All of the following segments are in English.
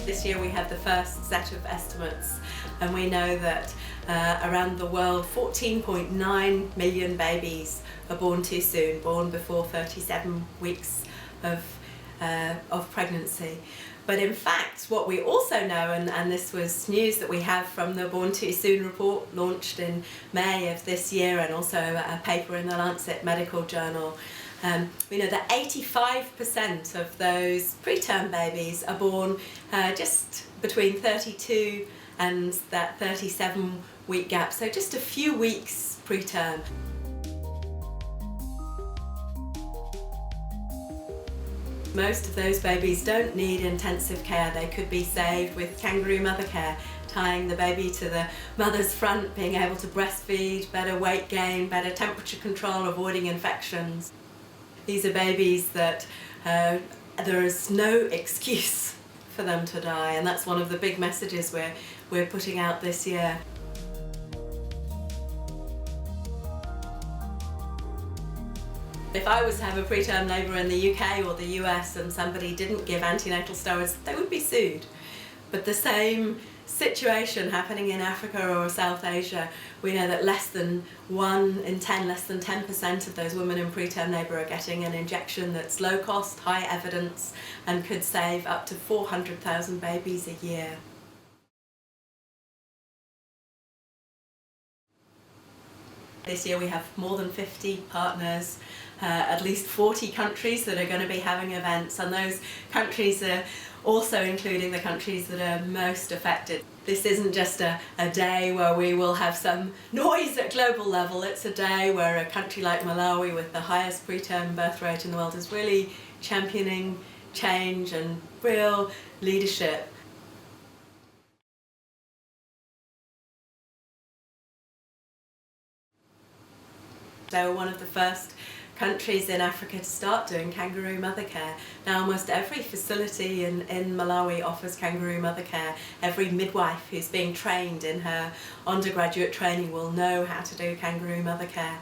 This year we have the first set of estimates, and we know that around the world 14.9 million babies are born too soon, born before 37 weeks of pregnancy. But in fact, what we also know, and this was news that we have from the Born Too Soon report launched in May of this year, and also a paper in the Lancet Medical Journal, we know that 85% of those preterm babies are born just between 32 and that 37-week gap, so just a few weeks preterm. Most of those babies don't need intensive care. They could be saved with kangaroo mother care, tying the baby to the mother's front, being able to breastfeed, better weight gain, better temperature control, avoiding infections. These are babies that there is no excuse for them to die, and that's one of the big messages we're putting out this year. If I was to have a preterm labour in the UK or the US and somebody didn't give antenatal steroids, they would be sued. But the same situation happening in Africa or South Asia, we know that less than 1 in 10, less than 10% of those women in preterm labour are getting an injection that's low cost, high evidence, and could save up to 400,000 babies a year. This year we have more than 50 partners, at least 40 countries that are going to be having events, and those countries are also including the countries that are most affected. This isn't just a day where we will have some noise at global level, it's a day where a country like Malawi, with the highest preterm birth rate in the world, is really championing change and real leadership. They were one of the first countries in Africa to start doing kangaroo mother care. Now almost every facility in Malawi offers kangaroo mother care. Every midwife who's being trained in her undergraduate training will know how to do kangaroo mother care.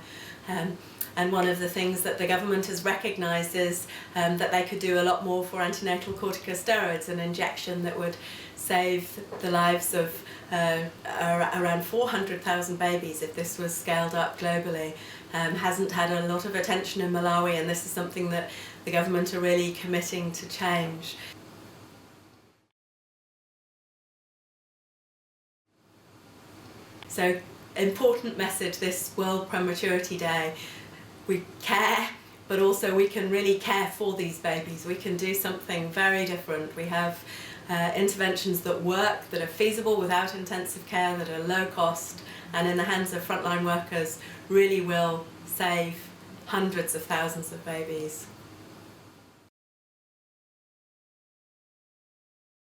And one of the things that the government has recognised is that they could do a lot more for antenatal corticosteroids, an injection that would save the lives of around 400,000 babies if this was scaled up globally. Hasn't had a lot of attention in Malawi, and this is something that the government are really committing to change. So, important message this World Prematurity Day. We care, but also we can really care for these babies. We can do something very different. We have interventions that work, that are feasible without intensive care, that are low cost, and in the hands of frontline workers really will save hundreds of thousands of babies.